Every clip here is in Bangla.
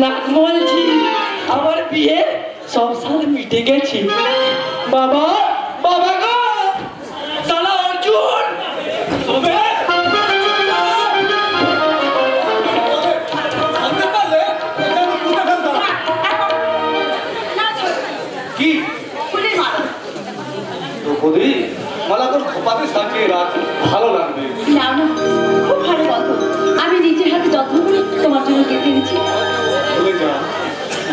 না বলছি আমার বিয়ে সব সাল মিটে গেছে। বাবা বাবা গো সালা অর্জুন তবে কি বৌদি মালা তোর খোপাতে সাজিয়ে রাখ, ভালো লাগবে। না না, খুব ভালো গল্প। আমি নিজের হাতে যত্ন করে তোমার জন্য কেটে এনেছি।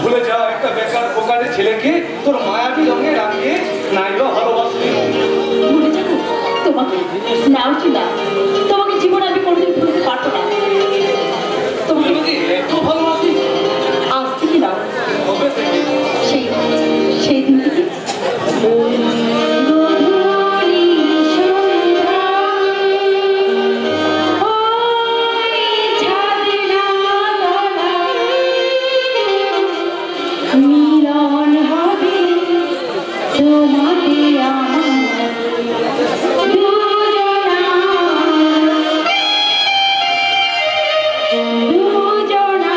ভুলে যা একটা বেকার পোকারে ছেলেকে তোর মায়াবী রঙে রাখিয়ে নাইবা ভালোবাসবি। ভুলে যাবো তোমাকে? নাও চুলা, তোমাকে জীবন আমি কোনোদিন ভুলতে পারবো না। তোমাকে একটু ভালোবাসি আজ থেকে নাও, হবে সেই সেই দিন থেকে মিলন হবে তোমাকে আমার দুজনা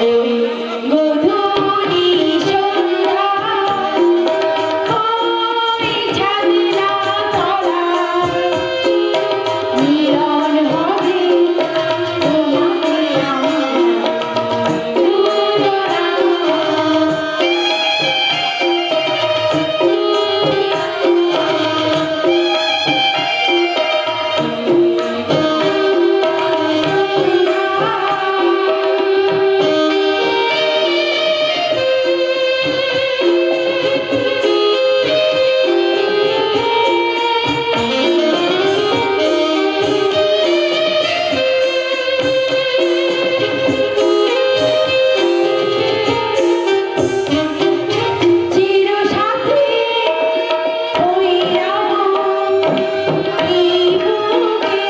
ওই গধূলি সন্ধ্যা ওই ছাদনা তলা মিলন হবে তোমাকে আমার দুজনা। চিরসাথী ওই আমার এই বুকে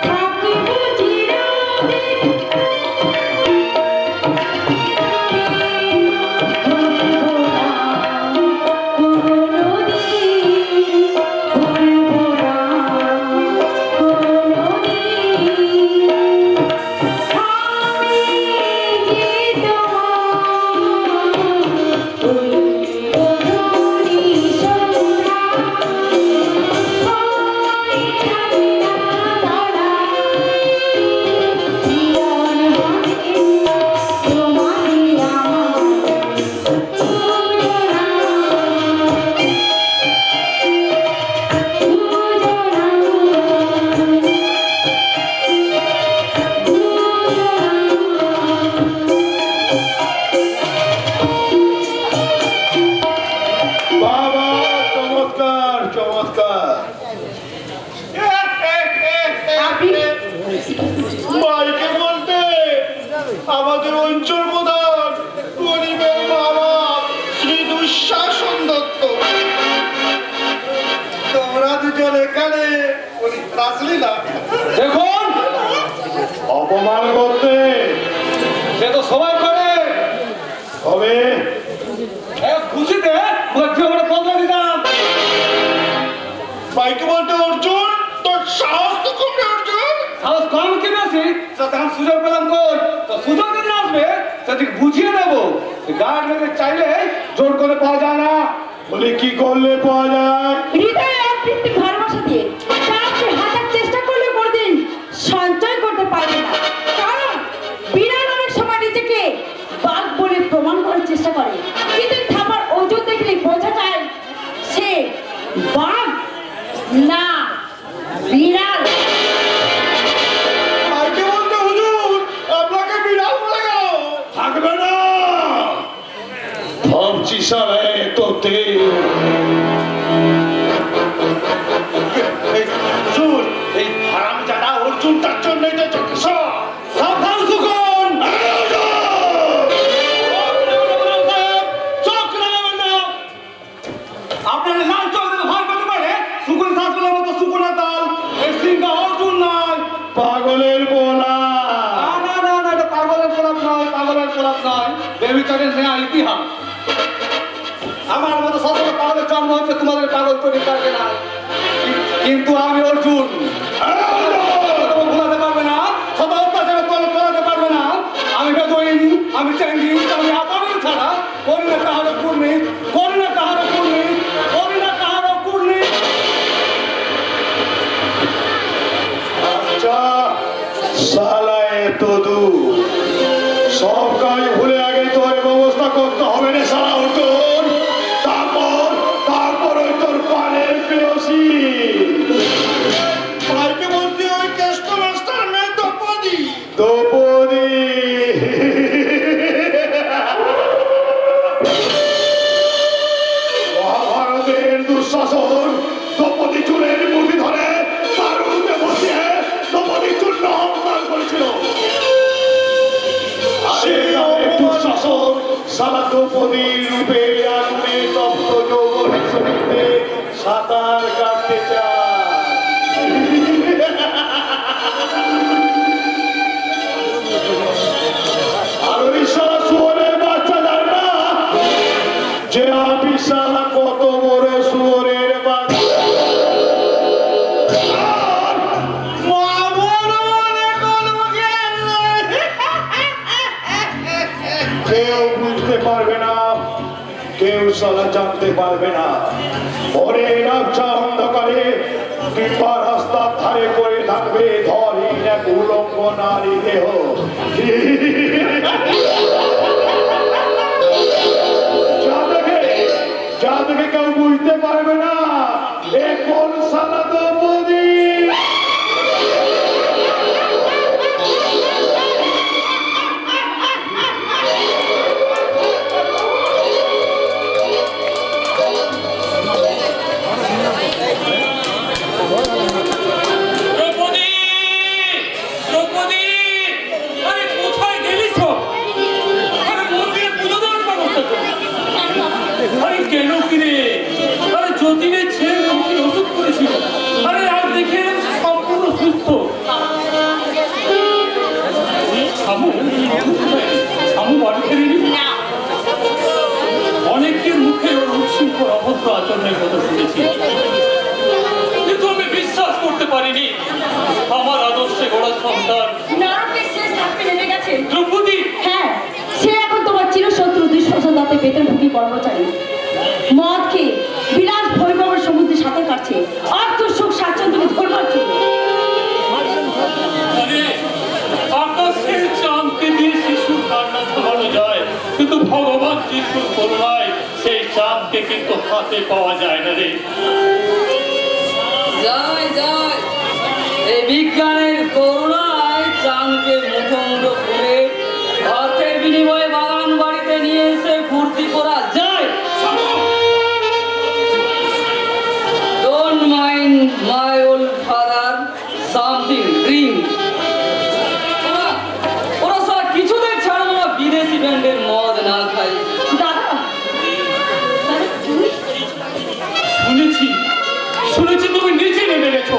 থাকিব চিরদিন। ভুলব না কোনোদিন, ভুলব না কোনোদিন। আমি যে তোমার ওই গধূলি সন্ধ্যা ওই ছাদনা তলা মিলন হবে তোমাকে আমার দুজনা বাবা চমৎকার চমৎকার। মাইকে বলতে আমাদের অঞ্চল প্রধান গরিবের বাবা শ্রী দুঃশাসন দত্ত। তোমরা দুজন এখানে আসলি না দেখুন অপমান করতে, সে তো সবাই করে। তবে খুশিতে মধ্যে আমরা পৌঁছে দিতাম। মাইকে বলতে অর্জুন তোর সাহস তো কমে অর্জুন। সাহস কম কি বেশি যাতে আমি সুযোগ পেলাম কই, তো সুযোগ দিন আসবে সেদিক বুঝিয়ে দেবো। গার্ড মেরে চাইলে জোর করে পাওয়া যায় না। বলে কি করলে পাওয়া যায়? হৃদয়ে অতৃপ্তি ভালোবাসা দিয়ে তাকে হাজার চেষ্টা করলে কোনোদিন সঞ্চয় করতে পারবে না। কারণ বিড়াল অনেক সময় নিজেকে বাঘ বলে প্রমাণ করার চেষ্টা করে, কিন্তু থামার ওজন দেখলে বোঝা যায় সে বাঘ না বিড়াল। মাইকে বলতে হুজুর আপনাকে বিড়াল বলে গেল। থাকবে না ভাবছি সারে তোতে হুজুর এই হারাম জানা অর্জুন তার জন্যই তো যথেষ্ট। সাবধান সুকন, চোখ লাগাবেন না। আপনার লাল চোখ দেখে ভয় পেতে পারে। সুকন শাসনের মতো সুকনের দল এই সিংহা অর্জুন নয়। পাগলের বোলা। না না না, এটা পাগলের গোলাপ নয়, পাগলের গোলাপ নয়। বেবিচারের নেয়া ইতিহাস। আমার মতো সব পাগলের জন্ম হচ্ছে, তোমাদের পাগল তৈরি করবে না। কিন্তু আমি অর্জুন। তোমাকে ভোলাতে পারবে না, শত অত্যাচারে তোলাতে পারবে না। আমি বেদুইন, আমি চেঙ্গিস, আমি আপাতত ছাড়া করি না কাহারও কুর্নিশ, করি না কাহারও কুর্নিশ, করি না কাহারও কুর্নিশ। আচ্ছা শালা এত দূর সব কাজ ভুলে আগে তোর ব্যবস্থা করতে হবে রে শালা অর্জুন। তারপর ওই তোর পানের পেয়সী ভাইকে বলতে ওই কেষ্ট মাস্টার মেয়ে দ্রৌপদী। দ্রৌপদী মহাভারতের দুঃশাসন দ্রৌপদী চুলের মুঠি ধরে তার উঠে বসিয়ে দ্রৌপদী চূর্ণ অপমান করেছিল। সেই দুঃশাসন সারা দ্রৌপদীর রূপে আগুনে তপ্ত যৌবনের সমুদ্রে সাঁতার কাটতে চায়। আর ওই সারা শুয়োরের বাচ্চা জানে না যে আমি সারা কত বড় শুয়োরের বাচ্চা। কেউ বুঝতে পারবে না, কেউ সালা জানতে পারবে না। ওরে রাজা অন্ধকারে কিংবা রাস্তার ধারে করে থাকবে ধরহীন এক উলঙ্গ নারী দেহ। যা দেখে কেউ বুঝতে পারবে না এ কোন সালা দ্রৌপদী। দ্রৌপদী, দ্রৌপদী, আরে কোথায় গেলি সব? আরে মন্দিরে পুজো দেওয়ার ব্যবস্থা কর। আরে কেন কিরে? আরে যতীনের ছেলে মুখে ওষুধ করেছিল। আরে আজ দেখে এলাম সে সম্পূর্ণ সুস্থ। শামু, শামু বাড়ি ফেরেনি? অনেকের মুখে ওর উৎসুকর অভদ্র আচরণের কথা শুনেছি, কিন্তু আমি বিশ্বাস করতে পারিনি আমার আদর্শে গড়া সন্তান নরকের শেষ ধাপে নেমে গেছে। দ্রৌপদী। হ্যাঁ, সে এখন তোমার চিরশত্রু দুঃশাসন দাঁতে বেতনভোগী কর্মচারী। মদ খেয়ে বিলাস ভৈরবের সমুদ্রে সাঁতার কাটছে অর্থ সুখ স্বাচ্ছন্দ্য ধরবার জন্য। আরে আকাশের চাঁদকে দিয়ে শিশুর কান্না থামানো যায়, কিন্তু ভগবান যিশুর করুণায় সেই চাঁদকে কিন্তু হাতে পাওয়া যায় না রে। যায় যায়, এই বিজ্ঞানের করুণায় চাঁদকে মুঠো মুঠো করে অর্থের বিনিময়ে বাগান বাড়িতে নিয়ে এসে ফুর্তি করা যায়। Don't mind my old father something drink. ওরা সারা কিছুদের ছাড়া ওরা বিদেশি ব্র্যান্ডের মদ না খায়। দাদা, দাদা তুই? শুনেছি শুনেছি তুমি নিচে নেমে গেছো,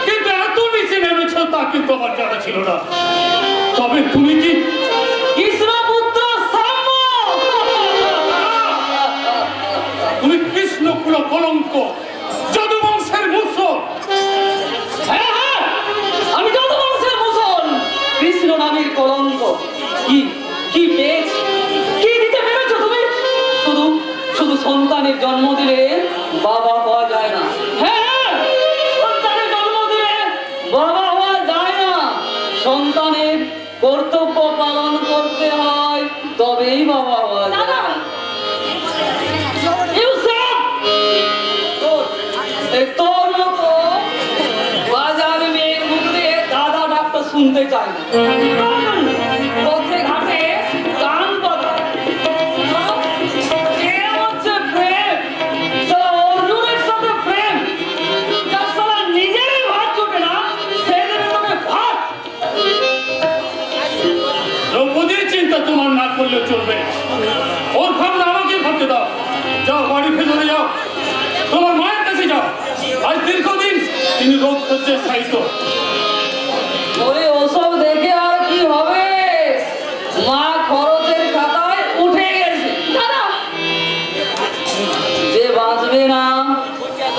কিন্তু এত নিচে নেমেছো তা কিন্তু আমার জানা ছিল না। তবে তুমি কি কৃষ্ণপুত্র সাম্য? তুমি কৃষ্ণকুল কলঙ্ক যদুবংশের মুসল। হ্যাঁ হ্যাঁ, আমি যত বংশের মুসল, কৃষ্ণ নামের কলঙ্ক। কি কি পেয়েছি, কি দিতে পেরেছো তুমি? শুধু শুধু সন্তানের জন্ম দিলে বাবা হওয়া যায় না। হ্যাঁ, সন্তানের জন্ম দিলে বাবা হওয়া যায় না। সন্তানের কর্তব্য পালন করতে হয়, তবেই বাবা হওয়া যায়। ইউসুফ, তোর মতো বাজার মেয়ের মুখ দিয়ে দাদা ডাক্তার শুনতে চাই না। পথে ঘাটে গান বাজায়। এ হচ্ছে প্রেম, সালা অর্জুনের সাথে প্রেম। যার সালা নিজেরই ভাত জোটে না, সে দেবে তোকে ভাত। দ্রৌপদীর চিন্তা তোমার না করলেও চলবে। ওর ভাবনা আমাকে ভাবতে দাও। যাও, বাড়ি ভেতরে যাও, তোমার মায়ের কাছে যাও। আজ দীর্ঘদিন তিনি রোগ সজ্জায় শায়িত। ওরে ওসব দেখে আর কি হবে? মা খরচের খাতায় উঠে গেছে। যে বাঁচবে না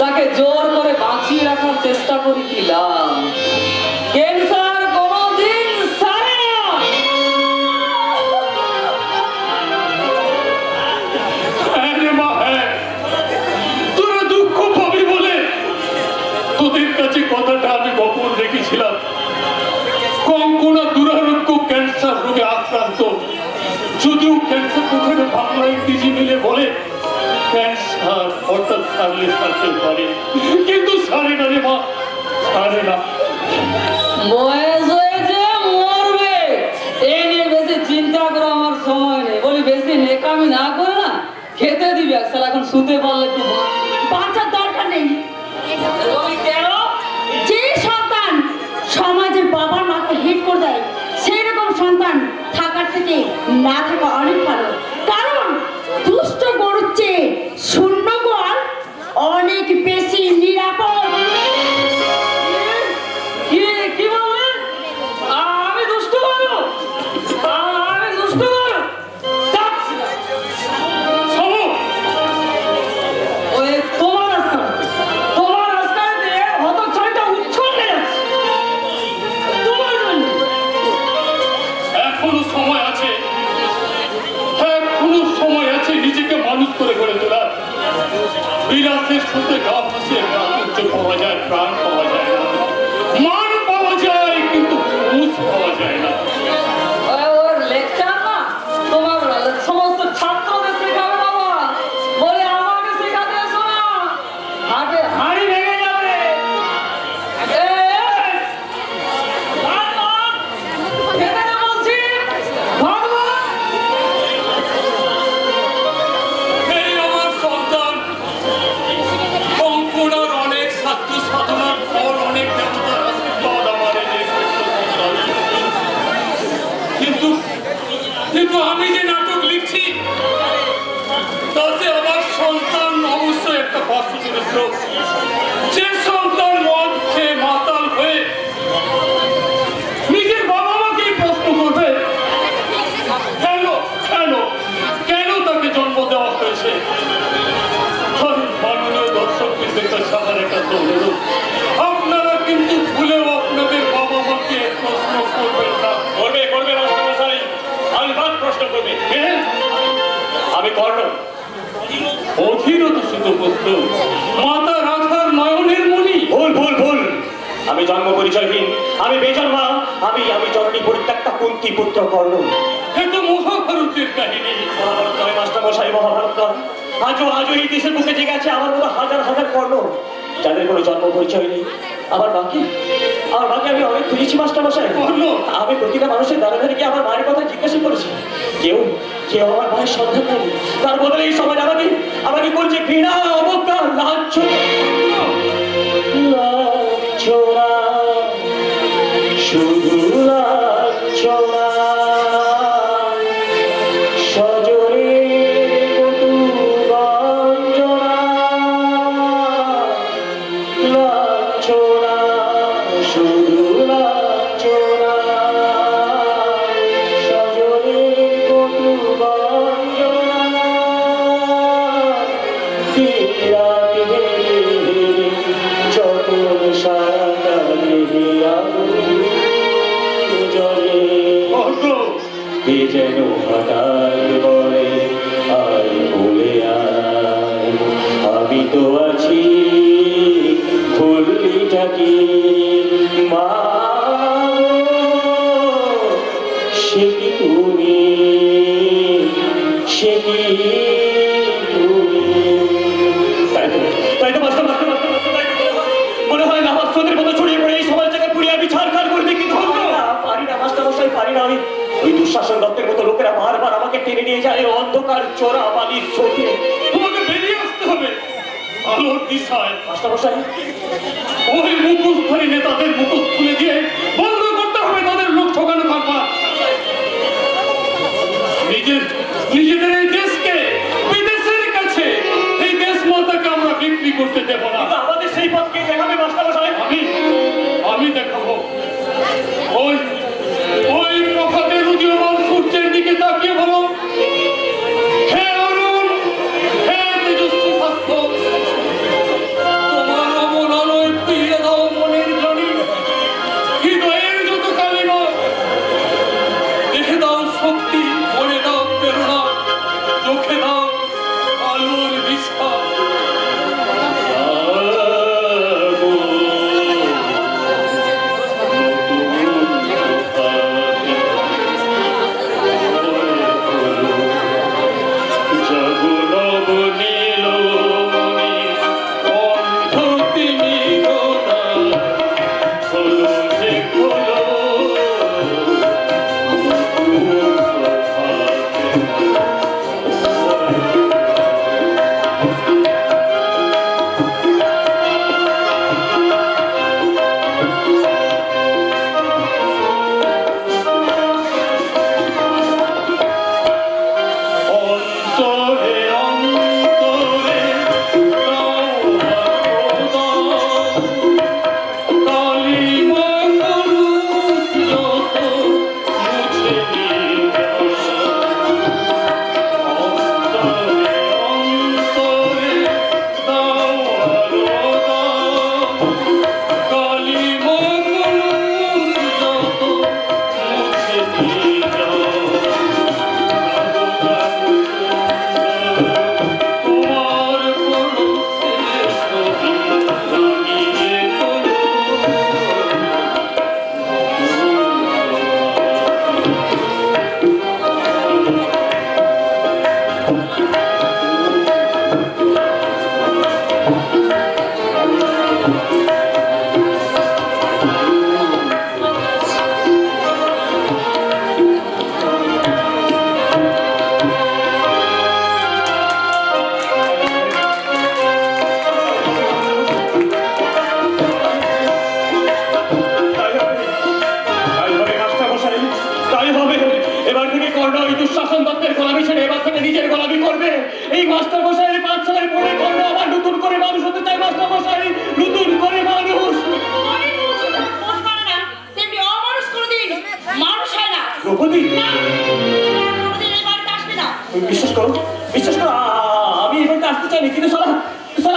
তাকে জোর করে বাঁচিয়ে বাঁচিয়ে রাখার চেষ্টা করেছিলাম, ক্যান্সার কোনোদিন সারে না। হ্যাঁ রে মা, হ্যাঁ, তোরা দুঃখ পাবি বলে তোদের কাছে কথাটা আমি গোপন রেখেছিলাম। কঙ্কনা দুরারোগ্য ক্যান্সার রোগে আক্রান্ত। যদিও ক্যান্সার কথাটা বাংলা ইংরেজি মিলে বলে ক্যান্সার অর্থাৎ সারলে সারতে পারে, কিন্তু সারে না রে মা, সারে না। বয়স হয়েছে, মরবে, এ নিয়ে বেশি চিন্তা করো আমার সময় নেই। বলি বেশি নেকামি না করে না খেতে দিবি এক সাল, এখন শুতে পারলে একটু বাঁচার দরকার নেই। বলি কেন? যে সন্তান সমাজে বাবার মাকে হিট করে দেয়, সেই রকম সন্তান থাকার থেকে না থাকা অনেক ভালো। কারণ দুষ্ট গরুর চেয়ে শূন্য গোয়াল অনেক বেশি নিরাপদ। কি বললেন? আমি দুষ্ট করবো? আমি দুষ্ট করবো? যাচ্ছি না। শোনো, ওই তোমার রাস্তাতে হতচ্ছাড়িটা উচ্ছন্নে যাচ্ছে তোমার জন্য। এখনো সময় আছে, এখনো সময় আছে নিজেকে মানুষ করে গড়ে তোলা। বিলাসের সাথে গা ভাসিয়ে প্রাচুর্য পাওয়া যায়, প্রাণ পাওয়া যায় না, মান পাওয়া যায়, কিন্তু ঘুষ পাওয়া যায় না। ওর লেকচার না তোমার সমস্ত ছাত্রদের শেখাবে বাবা, বলে আমাকে শেখাতে এসো না, হাটে হাঁড়ি ভেঙে যাবে। এই আমার সন্তান কঙ্কনার অনেক সাধ্য সাধনার ফল, অনেক দেবতার আশীর্বাদ আমার এই ছোট্ট সন্তান। কিন্তু কিন্তু আমি যে নাটক লিখছি তাতে আমার সন্তান অবশ্যই একটা পার্শ্ব চরিত্র। যে সন্তান মদ খেয়ে মাতাল হয়ে নিজের বাবা মাকে প্রশ্ন করবে কেন কেন কেন তাকে জন্ম দেওয়া হয়েছে। মাননীয় দর্শকদের কাছে আমার একটা অনুরোধ, আপনারা কিন্তু ভুলেও আপনাদের বাবা মাকে প্রশ্ন করবেন না। করবে রাষ্ট্রমশাই, আমি বাদ প্রশ্ন করবে। আমি কর্ণ, অধীরত সুতপুত্র, মাতা রাধার নয়নের মণি। ভুল। আমি জন্ম পরিচয়হীন, আমি বেজন্মা, আমি জননী পরিত্যক্তা কুন্তী পুত্র কর্ণ। এ তো মহাভারতের কাহিনী। মহাভারত নয় মাস্টারমশাই, মহাভারত নয়। আজও এই দেশের বুকে জেগে আছে আমার মতো হাজার হাজার কর্ণ, যাদের কোনো জন্ম পরিচয় নেই। আমার মাকে আমি অনেক খুঁজেছি মাস্টারমশাই। কর্ণ, আমি প্রতিটা মানুষের দ্বারা ধরে গিয়ে আমার মায়ের কথা জিজ্ঞাসা করেছি, কেউ আমার মায়ের সন্ধান নেই। তার বদলে এই সমাজ আমাকে করছে ঘৃণা, অবজ্ঞা, লাঞ্ছনা। লাঞ্ছনা, শুধু লাঞ্ছনা। সজরে কটু গঞ্জনা, লাঞ্ছনা, শুধু লাঞ্ছনা। সজরে কটু গঞ্জনা, রাত হেরে যখন সারাটা দেহে আগুন জ্বলে, কর্ণ, এ যেন হঠাৎ বলে আয় বলে আয়, আমি তো আছি ফুলটাকে মা গো, সে কি তুমি, সে কি তুমি। তাই তো মাস্টার মনে হয় না আমার স্রোতের মতো ছড়িয়ে পড়ে এই সমাজ জায়গায় পুড়িয়ে আমি ছাড়খাড় করে দিই, কিন্তু পারি না মাস্টারমশাই, পারি না। ওই দুঃশাসন দত্তের মতো লোকেরা বারবার আমাকে টেনে নিয়ে যায় অন্ধকার চোরা বালির স্রোতে। তোমাকে বেরিয়ে আসতে হবে আলোর দিশায়। মাস্টারমশাই, ওই মুখোশধারী নেতাদের মুখোশ খুলে দিয়ে বন্ধ করতে হবে তাদের লোক ঠকানো কারবার। নিজেদের এই দেশকে বিদেশের কাছে এই দেশ মাতাকে আমরা বিক্রি করতে দেব না। কিন্তু আমাদের সেই পথকে দেখাবে মাস্টারমশাই। আমি দেখাবো। ওই প্রভাতের উদীয়মান সূর্যের দিকে তাকিয়ে বলো, হে অরুণ, হে তেজস্বী ভাস্কর, তোমার অমল আলো একটু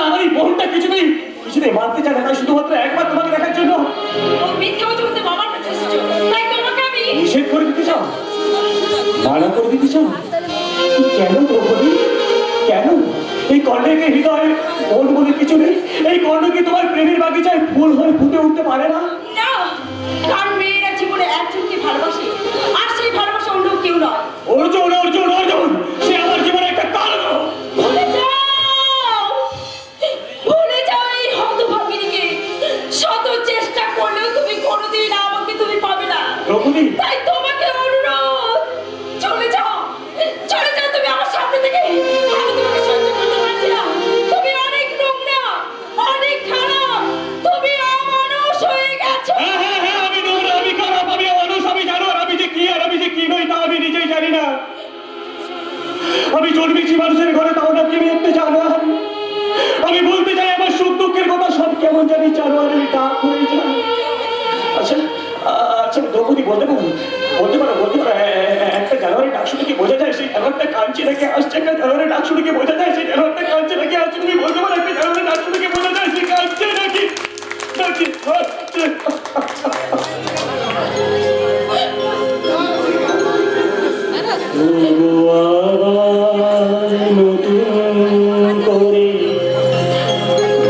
আমার এই বোনটা কিছুতেই মানতে চায় না, তাই শুধুমাত্র একবার তোমাকে দেখার জন্য ও মিথ্যা অজুহাতে বাবার কাছে এসেছো, তাই তোমাকে আমি নিষেধ করে দিতে চাও, মানা করে দিতে চাও। কেন দ্রৌপদী, কেন? এই কর্ণের হৃদয়ে মন বলে কিছু নেই? এই কর্ণ কি তোমার প্রেমের বাগিচায় ফুল হয়ে ফুটে উঠতে পারে না? না, কারণ মেয়েরা জীবনে একজনকে ভালোবাসে, আর সেই ভালোবাসা অন্য কেউ নয়। অর্জুন, অর্জুন, অর্জুন, সে আমার জীবনে একটা কারণ। ভুলে যাও, ভুলে যাও এই হতভাগিনীকে। শত চেষ্টা করলেও তুমি কোনোদিন আমাকে তুমি পাবে না। দ্রৌপদী, তাই তোমাকে অনুরোধ, চলে যাও, চলে যাও তুমি আমার সামনে থেকে। আমি তোমাকে সহ্য করতে পারছি না। তুমি অনেক নোংরা, অনেক খারাপ, তুমি অমানুষ হয়ে গেছো। হ্যাঁ হ্যাঁ হ্যাঁ, আমি নোংরা, আমি খারাপ, আমি অমানুষ, আমি জানোয়ার, আমি যে কি আর আমি যে কি নই তা আমি নিজেই জানি না। আমি জন্মেছি মানুষের ঘরে, তাও না কি একটা জানোয়ার। আমি বলতে চাই আমার সুখ দুঃখের কথা সব কেমন জানি জানোয়ারের ডাক হয়ে যায়। আচ্ছা আচ্ছা দ্রৌপদী, বলতে পারো, বলতে পারো, বলতে পারো, একটা জানোয়ারের ডাক শুনে কি বোঝা যায় সেই জানোয়ারটা কাঁদছে নাকি আসছে? একটা জানোয়ারের ডাক শুনে কি বোঝা যায় সেই জানোয়ারটা কাঁদছে নাকি আসছে? তুমি বলতে পারো একটা জানোয়ারের ডাক শুনে কি বোঝা যায় সে কাঁদছে নাকি আসছে? নতুন করে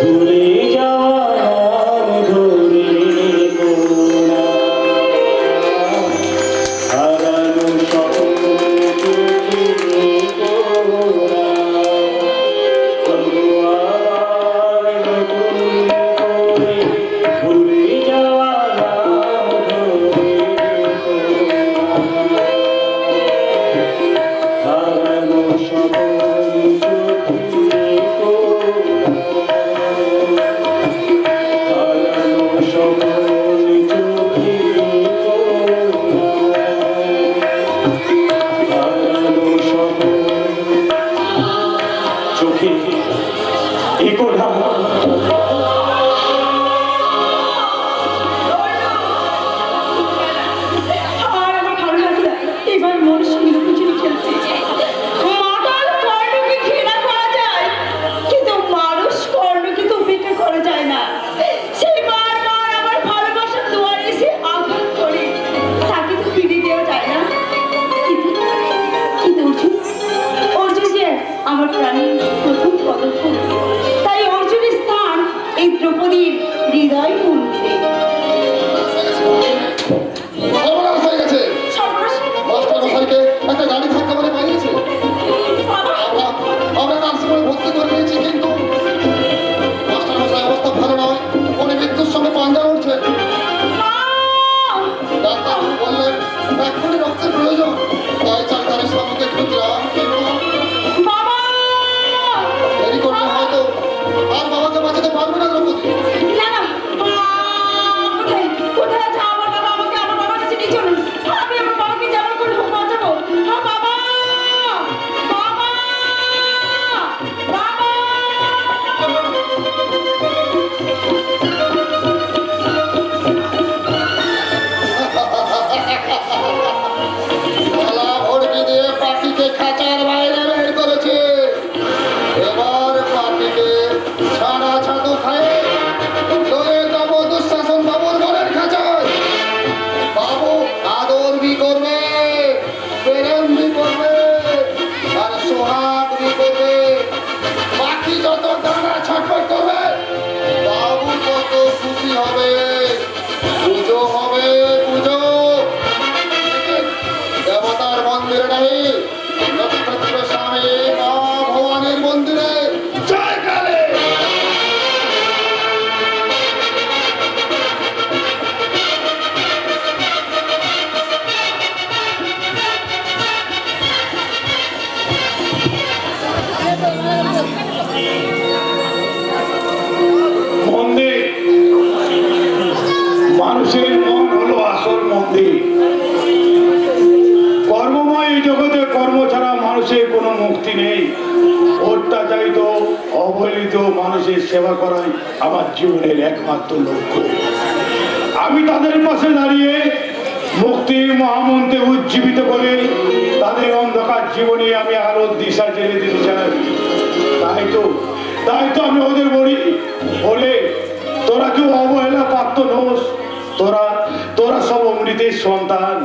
ভুলে যাওয়ার ধরে গোনা, হারানো স্বপ্ন চোখে গোনা, আবার নতুন করে ভুলে যাওয়ার ধরে গোনা, হারানো স্বপ্ন চোখে গোনা, হারানো স্বপ্ন চোখে গোনা, হারানো স্বপ্ন চোখে গোনা। আর আমার ভালো লাগে না এবার মানুষ লুকোচুরি খেলতে। মাতাল কর্ণকে ঘৃণা করা যায়, কিন্তু মানুষ কর্ণকে তো উপেক্ষা করা যায় না। সে বারবার আমার ভালোবাসার দুয়ারে এসে আঘাত করে, তাকে তো ফিরিয়ে দেওয়া যায় না। কিন্তু কিন্তু অর্জুন যে আমার প্রাণের প্রথম পদক্ষেপ, তাই অর্জুনের স্থান এই দ্রৌপদীর হৃদয় মন্দিরে। সর্বনাশ হয়ে গেছে। সর্বনাশ, মাস্টার মশাইকে একটা গাড়ি ধাক্কা মারে পালিয়েছে। বাবা, আমরা নার্সিংহোমে ভর্তি করে দিয়েছি, কিন্তু মাস্টার মশাই অবস্থা ভালো নয়, উনি মৃত্যুর সঙ্গে পাঞ্জা উঠছে। মা! ডাক্তার বললেন এক্ষুনি রক্তের প্রয়োজন, তাই চারটারের সামনে একটু গ্রাম, কিন্তু বাবা! দেরি করলে হয়তো আর বাবাকে বাঁচাতে পারবে না দ্রৌপদী। না, না, কোথায় কোথায় আছে আমার বাবা? আমাকে আমার বাবার কাছে নিয়ে চলুন। আমি আমার বাবাকে যেমন করে হোক বাঁচাবো। বাবা! বাবা! বাবা! গলা ভর্তি দিয়ে পাখিকে খাঁচার বাইরে বের করেছে। এবার পাখিকে ছাড়া ছাতু খায় লয়ে যাব দুঃশাসন বাবুর ঘরের খাঁচায়। বাবু আদর বি করবে, প্রেম বি করবে, আর সোহাগ বি করবে। পাখি যত ডানা ছটফট করবে, বাবু তত খুশি হবে। পুজো হবে, পুজো দেবতার মন্দিরে নেই, নক্ষত্র স্বামী মা ভবানীর মন্দিরে। জয় কালী। মন্দির, মানুষের মন হলো আসল মন্দির। কর্মময় এই জগতে কর্ম ছাড়া মানুষের কোনো মুক্তি নেই। অত্যাচারিত অবহেলিত মানুষের সেবা করাই আমার জীবনের একমাত্র লক্ষ্য। আমি তাদের পাশে দাঁড়িয়ে মুক্তির মহামন্ত্রে উজ্জীবিত করে তাদের অন্ধকার জীবনে আমি আলোর দিশা জেনে দিতে চাই। তাই তো তাই তো আমি ওদের বলি বলে তোরা কেউ অবহেলা প্রাপ্ত নোস, তোরা সব অমৃতের সন্তান।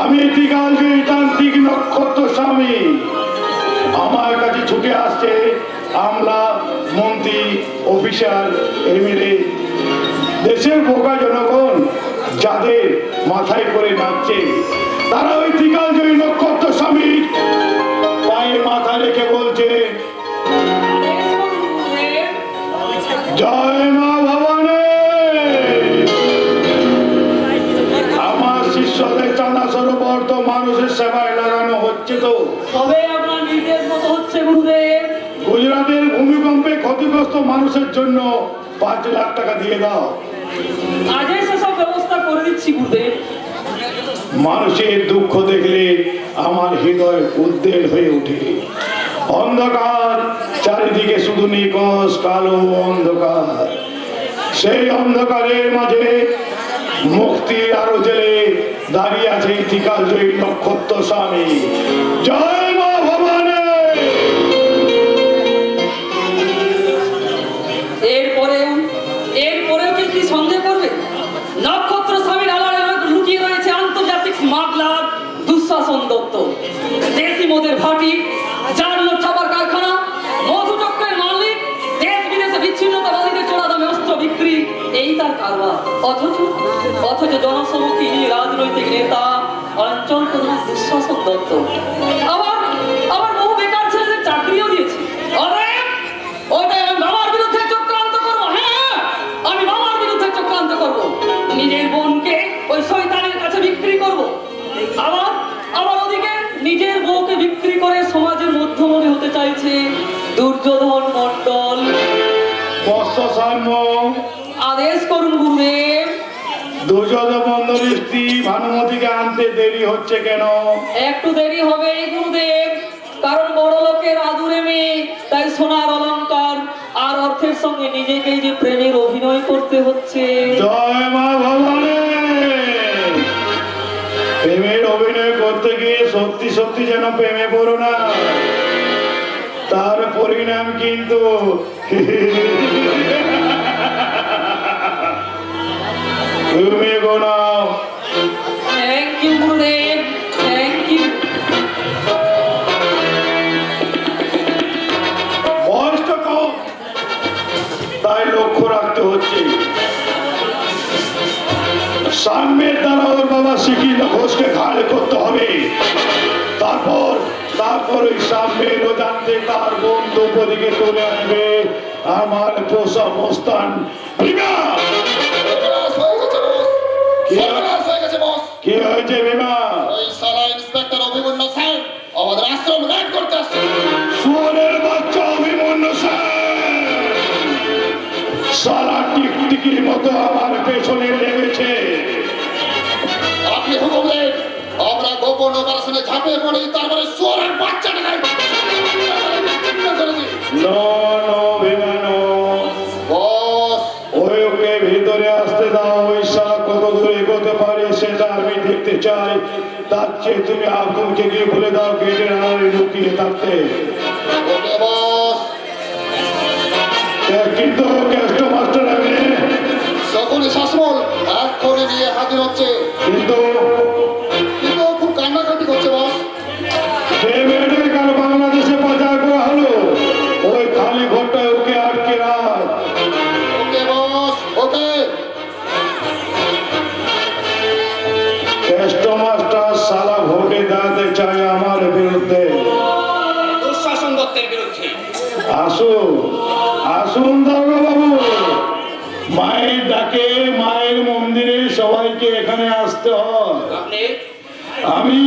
আমি ত্রিকালজয়ী তান্ত্রিক নক্ষত্র স্বামী। আমার কাছে ছুটে আসছে আমলা, মন্ত্রী, অফিসার, এমএলএ, দেশের বোকা জনগণ যাদের মাথায় করে নাচছে, তারা ওই ত্রিকালজয়ী নক্ষত্র স্বামীর পায়ে মাথা রেখে বলছে জয় মা ভবানী। আমার শিষ্যদের চাঁদা সরোবর তো মানুষের সেবায় লাগানো হচ্ছে। তো তবে আপনার নির্দেশ মতো হচ্ছে গুরুদেব। গুজরাটের ভূমিকম্পে ক্ষতিগ্রস্ত মানুষের জন্য 5 লাখ টাকা দিয়ে দাও। আজই সেসব ব্যবস্থা করে দিচ্ছি গুরুদেব। মানুষের দুঃখ দেখলে আমার হৃদয় উদ্বেগ হয়ে ওঠে। অন্ধকার চারিদিকে, শুধু নিকষ কালো অন্ধকার। সেই অন্ধকারের মাঝে মুক্তির আলো জেলে দাঁড়িয়ে আছে ত্রিকালজয়ী নক্ষত্র স্বামী। জয় মা ভবানী। এরপরেও কি সন্দেহ করবে? নক্ষত্র স্বামীর আড়ালে লুকিয়ে রয়েছে আন্তর্জাতিক স্মাগলার দুঃশাসন দত্ত, দেশি মদের ভাটি, যার লোক ছাপার কারখানা, মধু চক্রের মালিক, দেশ বিদেশে বিচ্ছিন্নতাবাদীদের চড়া দামে অস্ত্র বিক্রি, এই তার কারবার। অথচ জনসমুখী রাজনৈতিক নেতা, অঞ্চল প্রধান দুঃশাসন দত্ত আবার বহু বেকার ছেলেদের চাকরিও দিয়েছে। ওটাই আমি বাবার বিরুদ্ধে চক্রান্ত করবো। হ্যাঁ, আমি বাবার বিরুদ্ধে চক্রান্ত করবো। নিজের বোনকে ওই শয়তানের কাছে বিক্রি করবো। আবার ওদিকে নিজের বউকে বিক্রি করে সমাজের মধ্যমণি হতে চাইছে দুর্যোধন মণ্ডল। বৎসসাম্য। আদেশ করুন গুরুদেব। দুর্যোধন মণ্ডলের স্ত্রী ভানুমতিকে আনতে দেরি হচ্ছে কেন? একটু দেরি হবে গুরুদেব, কারণ বড় লোকের আদুরে মেয়ে, তাই সোনার অলংকার আর অর্থের সঙ্গে নিজেকেই যে প্রেমের অভিনয় করতে হচ্ছে। জয় মা ভবানী। প্রেমের অভিনয় করতে গিয়ে সত্যি সত্যি যেন প্রেমে পড়ো না, তার পরিণাম কিন্তু তুমি গোনাও। থ্যাংক ইউ গুরুদেব, থ্যাংক ইউ। বয়সটা কম, তাই লক্ষ্য রাখতে হচ্ছে। সাম্যের দ্বারা ওর বাবা শিখিল ঘোষকে ঘাড়ে করতে হবে। তারপর ওই সাম্যের জানতে তার বন্ধু পদিকে তুলে আনবে আমার পোষা মস্তান ভীমা। কি হয়েছে ভীমা? ওই সালা ইন্সপেক্টর অভিমন্যু স্যার আমাদের আশ্রম রেড করতে আসছে। সুরের বাচ্চা অভিমন্যু স্যার সারা টিকটিকির মতো আমার পেছনে লেগেছে। আপনি হুকুম দেন, আমরা গোপন অপারেশনে ঝাঁপিয়ে পড়ি, তারপরে সুরের বাচ্চাটাকে করে দিই। No no Bhima no. Boss, okay ভিতরে আসতে দাও। ওই শালা কত দূরে এগোতে পারে সেটা আমি দেখতে চাই। তার চেয়ে তুমি আব্দুলকে গিয়ে বলে দাও গেটের আড়ালে লুকিয়ে থাকতে। ওকে বস। কিন্তু কেষ্ট মাস্টার আমি শকুনি শাসমল এক্ষুনি নিয়ে হাজির হচ্ছে। কিন্তু কিন্তু খুব কান্নাকাটি করছে বস। যে মেয়েটাকে কাল বাংলাদেশে পাচার করা হলো, ওই খালি ঘরটায় ওকে আটকে রাখ। ওকে বস, ওকে। কেষ্ট মাস্টার শালা ভোটে দাঁড়াতে চায় আমার বিরুদ্ধে। দুঃশাসন দত্তের বিরুদ্ধে। আসুন দারোগা বাবু। মায়ের ডাকে মায়ের মন্দিরে সবাইকে এখানে আসতে হয়। আপনি আমি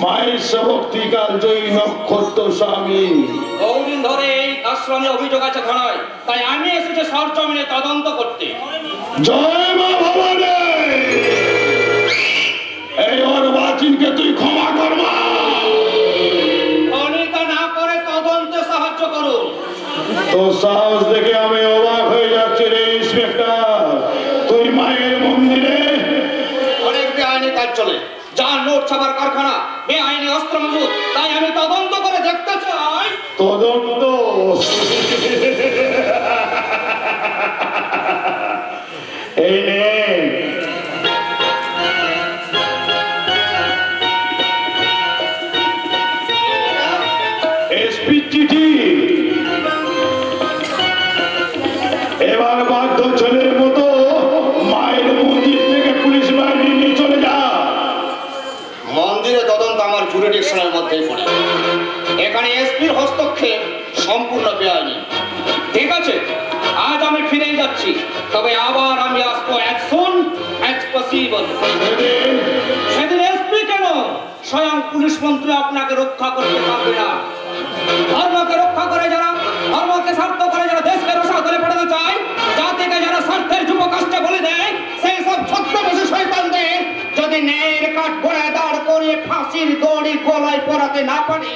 মায়ের সেবক ত্রিকালজয়ী নক্ষত্র স্বামী। বহুদিন ধরে এই আশ্রমে অভিযোগ আছে থানায়, তাই আমি এসেছি সরজমিনে তদন্ত করতে। জয় মা ভবানী। এই অর্বাচীনকে তুই ক্ষমা কর মা। অনিতা না করে তদন্তে সাহায্য করুন। তো সাহস দেখে আমি অবাক হয়ে যাচ্ছি রে ইন্সপেক্টর। তুই মায়ের মন্দিরে অনেক বেআইনি কাজ চলে, যার নোট ছাপার কারখানা, বেআইনি অস্ত্র মজুদ, তাই আমি তদন্ত করে দেখতে চাই। তদন্ত যাচ্ছি, তবে আবার আমি আসবো as soon as possible। সেদিন এসপি কেন, স্বয়ং পুলিশ মন্ত্রী আপনাকে রক্ষা করতে পারবে না। ধর্মকে রক্ষা করে যারা, ধর্মকে স্বার্থ করে যারা দেশকে রসাতলে পাঠাতে চায়, জাতিকে যারা স্বার্থের যুবকাষ্টে বলে দেয়, সেই সব ছদ্মবেশী শয়তানদের যদি ন্যায়ের কাঠ গড়ায় দাঁড় করিয়ে ফাঁসির দড়ি গলায় পরাতে না পারি,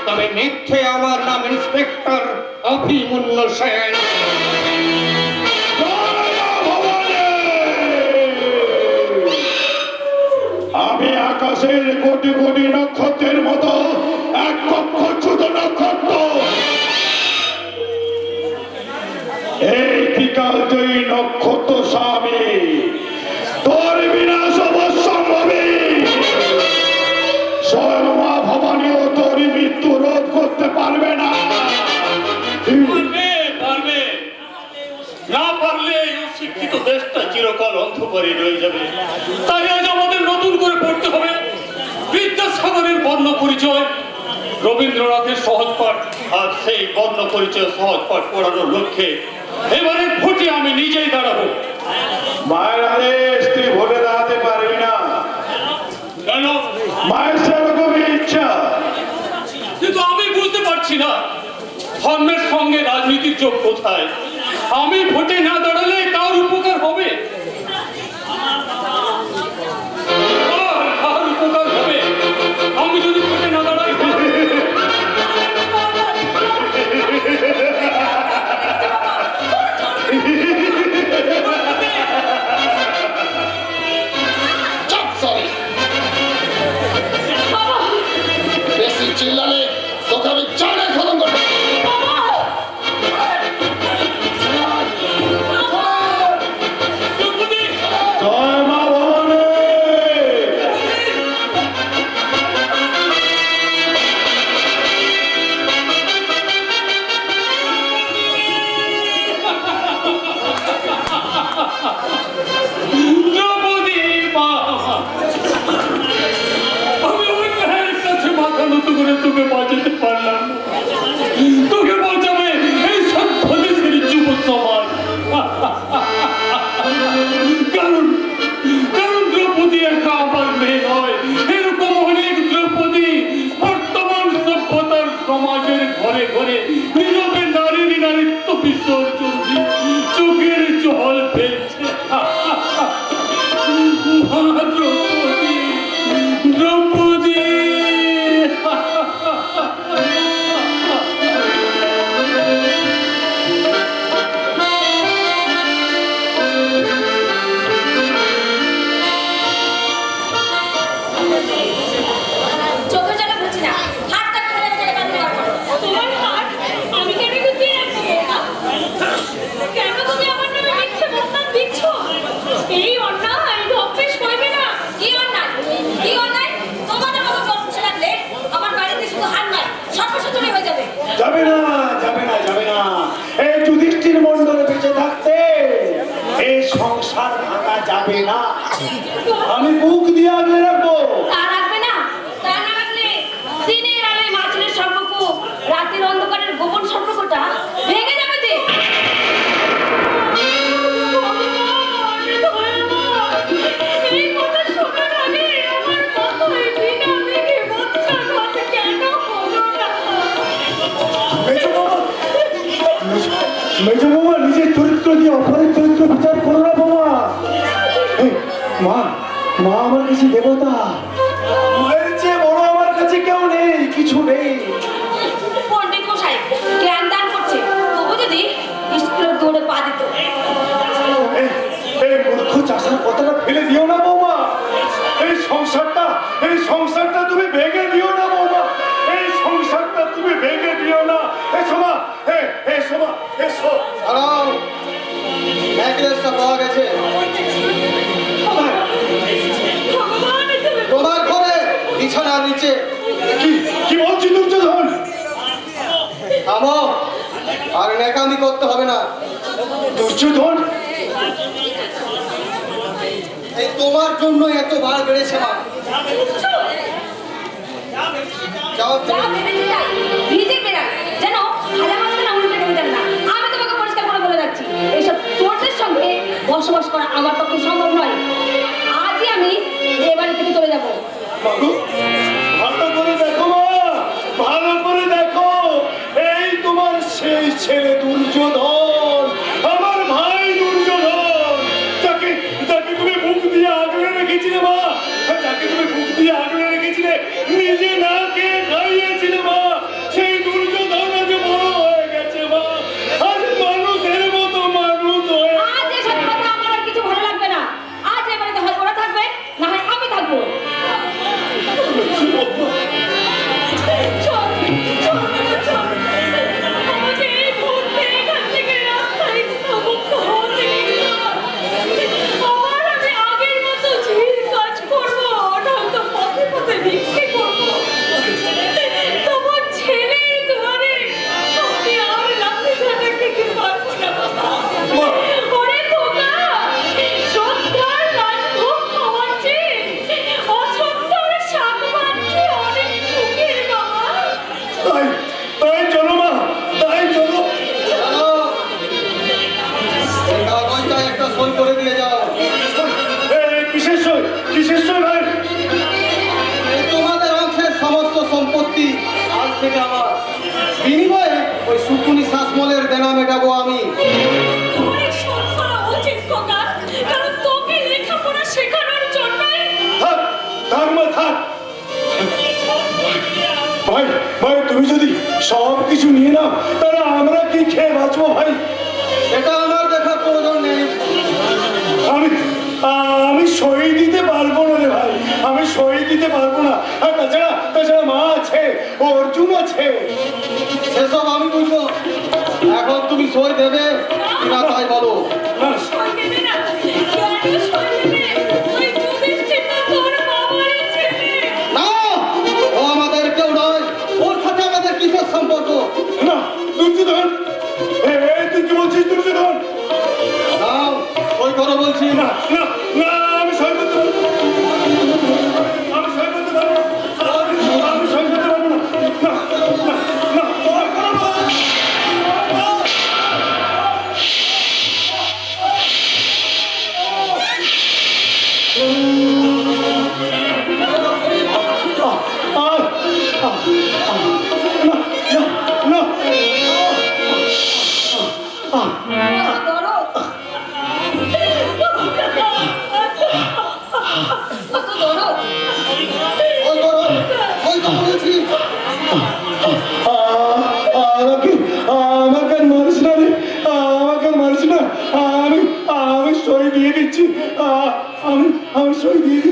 তবে মিথ্যে আমার নাম ইন্সপেক্টর অভিমন্যু সেন। আমি আকাশের কোটি কোটি নক্ষত্রের মতো এক কক্ষচ্যুত নক্ষত্র। এই বিকালজয়ী নক্ষত্র স্বামী, তোর বিনাশ অবশ্যম্ভাবী। স্বয়ং মা ভবানীও তোর মৃত্যু রোধ করতে পারবে না। পারবে পারবে না, পারলে এই অশিক্ষিত দেশটা চিরকাল অন্ধকারে রয়ে যাবে। তাই আজ আমাদের নতুন করে পড়তে হবে বিদ্যাসাগরের বর্ণ পরিচয়, রবীন্দ্রনাথের সহজ পাঠ। আর সেই বর্ণ পরিচয় সহজ পাঠ পড়ানোর লক্ষ্যে এবারে ভোটে আমি নিজেই দাঁড়াবো। মায়ের আদেশ তুই ভোটে দাঁড়াতে পারবি না। কেন? মায়ের সেরকমই ইচ্ছা। কিন্তু আমি বুঝতে পারছি না ধর্মের সঙ্গে রাজনীতির যোগ কোথায়। আমি ভোটে না দাঁড়ালে কার উপকার হবে? কার উপকার হবে আমি যদি ভোটে না দাঁড়াই? চুপ, সরি। বেশি চিল্লালে তোকে আমি জানে খতম করবো। জয় মা ভবানী। দ্রৌপদী মা, আমি অন্যায়ের কাছে মাথা নত করে তোকে বাঁচাতে পারলাম না। তোকে বাঁচাবে এই সভ্য দেশের যুব সমাজ। কারণ কারণ দ্রৌপদী একা আমার মেয়ে নয়, এরকম অনেক দ্রৌপদী বর্তমান সভ্যতার সমাজের ঘরে ঘরে নীরবে নারীর নারীত্ব বিসর্জন দিয়ে চোখের জল ফেলছে। দ্রৌপদী, দ্রৌপদী। চোখে জলে বুঝছি না, হাতটা খুলে ফেলে বাঁধতে পারবো। তোমার হাত আমি কেন লুকিয়ে রাখবো না? কেন তুমি আমার নামে মিথ্যে বদনাম দিচ্ছ? এই অন্যায় অভ্যেস করবে না। কি অন্যায়? কি অন্যায়? তোমাদের মতো চলছে রাখলে আমার বাড়িতে শুধু হার নয়, সর্বশত্রুই হয়ে যাবে। যাবে না, যাবে না, যাবে না। এই যুধিষ্ঠির মণ্ডলে বেঁচে থাকতে এই সংসার ভাঙা যাবে না। আমি বুক দিয়ে আগলে রাখবো। তা রাখবে না? তা না রাখলে দিনের আলোয় মাছের সম্পর্ক, রাতের অন্ধকারের গোপন সম্পর্কটা ভেঙে যাবে যে। এই কথা শোনার আগে আমার মাথায় বিনা মেঘে বর্ষা হতে কেন হলো না? মেজো বৌমা, নিজের চরিত্র দিয়ে অপরের চরিত্র বিচার করো না বৌমা। এই, মা, মা আমার কাছে দেবতা। মায়ের চেয়ে বড় আমার কাছে কেউ নেই, কিছু নেই। পণ্ডিত মশাই জ্ঞান দান করছে, তবু যদি স্কুলের দৌড়ে পা দিত। এই মূর্খ চাষার কথাটা ফেলে দিও না বৌমা। এই সংসারটা তুমি ভেঙে দিও না বৌমা। এই সংসারটা তুমি ভেঙে দিও না। এসো মা, এসো মা, এসো। দাঁড়াও, নেকলেসটা পাওয়া গেছে ভগবান, এ তুমি তোমার ঘরে বিছানার নিচে। কি বলছি দুর্যোধন? থামো, আর নেকামি করতে হবে না। দুর্যোধন, এই তোমার জন্য এত বার বেড়েছে মা। যাও যা ভেবেছি তাই, ভিজে বেড়ান যেন হাজার মাসে না উল্টে দেবেন না। আমি তোমাকে পরিষ্কার করে বলে যাচ্ছি, এইসব বসবাস করা আমার পক্ষে সম্ভব নয়। আজই আমি এ বাড়ি থেকে চলে যাব। বাবু, ভালো করে দেখো মা, ভালো করে দেখো, এই তোমার সেই ছেলে দুর্যোধন, আমার ভাই দুর্যোধন, যাকে যাকে তুমি বুক দিয়ে আগলে রেখেছিলে মা, যাকে তুমি বুক দিয়ে আগলে রেখেছিলে, নিজে না খেয়ে খাইয়েছিলে মা, সেই দুর্যোধন আজ বড় হয়ে গেছে মা, আজ মানুষের মতো মানুষ হয়ে আজ এসব কথা আমার আর কিছু ভালো লাগবে না। আজ এ বাড়িতে হয় ওরা থাকবে, না হয় আমি থাকবো। আমাকে এই মুহূর্তে এখান থেকে রাস্তায় মুক্ত হতে দিন। আবার আমি আগের মতো ঝিল কাজ করবো, নয়তো পথে পথে ভিক্ষে করবো। তোমার ছেলের দুয়ারে আমি আর লাঠি ঝাঁটা খেতে পারবো না বাবা। ওরে খোকা, সত্যর রাজভোগ খাওয়াচ্ছে, অসত্যর শাক মারছে অনেক সুখের বাবা। তাই তাই চলো মা, তাই চলো। জানো, এই কাগজটায় একটা সই করে দিয়ে যাও। কিসের সই, কিসের সই ভাই? এই তোমাদের অংশের সমস্ত সম্পত্তি আজ থেকে আমার, বিনিময়ে ওই সুকুনি শাসমলের দেনা মেটাবো আমি। তোমার এই শোধ করা উচিত খোকা, কারণ তোকে লেখাপড়া শেখানোর জন্যই থাক, থাক মা, থাক। ভাই ভাই, তুমি যদি সব কিছু নিয়ে নাও, তাহলে আমরা কি খেয়ে বাঁচবো ভাই? এটা আমার দেখার প্রয়োজন নেই। আমি আমি সই দিতে পারবো না রে ভাই, আমি সই দিতে পারবো না। আর তাছাড়া মা আছে, অর্জুন আছে। সেসব আমি বুঝবো। এখন তুমি সই দেবে কিনা তাই বলো। সই দেবে না। কেন সই দেবে? ওই যুধিষ্ঠির তো তোর বাবারই ছেলে। না, ও আমাদের কেউ নয়, ওর সাথে আমাদের কিসের সম্পর্ক? না, দুর্যোধন, তুই কি বলছিস দুর্যোধন? নাও সই করো বলছি। না না না, আমি সই করতে পারবো না। আমি সই করতে পারবো না। আমি সই করতে পারবো না। না না না, সই করো না। সই করো, সই করো বলছি। আমাকে মারিস না রে, আমাকে মারিস না। আমি সই দিয়ে দিচ্ছি। আমি সই দিয়ে দিচ্ছি।